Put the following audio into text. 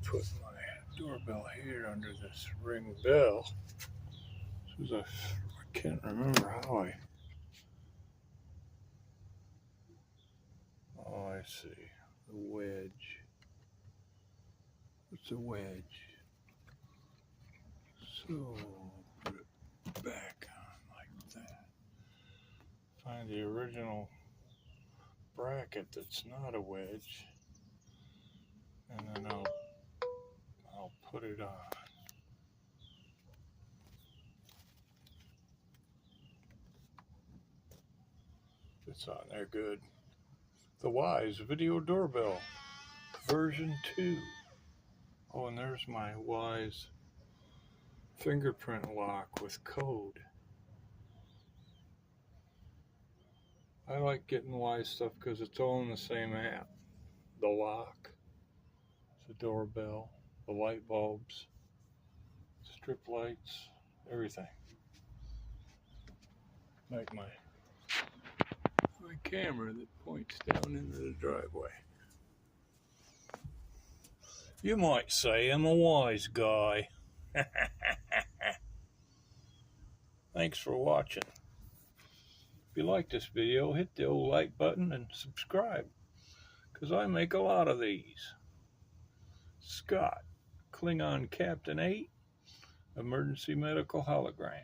put my doorbell here under this ring bell. I can't remember how oh, I see. The wedge. It's a wedge. So put it back on like that. Find the original bracket that's not a wedge, and then I'll put it on. It's on there good. The Wyze video doorbell version 2. Oh, and there's my Wyze fingerprint lock with code. I like getting Wyze stuff because it's all in the same app. The lock, the doorbell, the light bulbs, strip lights, everything. Like my camera that points down into the driveway. You might say I'm a wise guy. Thanks for watching. If you like this video, hit the old like button and subscribe, because I make a lot of these. Scott, Klingon Captain 8, Emergency Medical Hologram.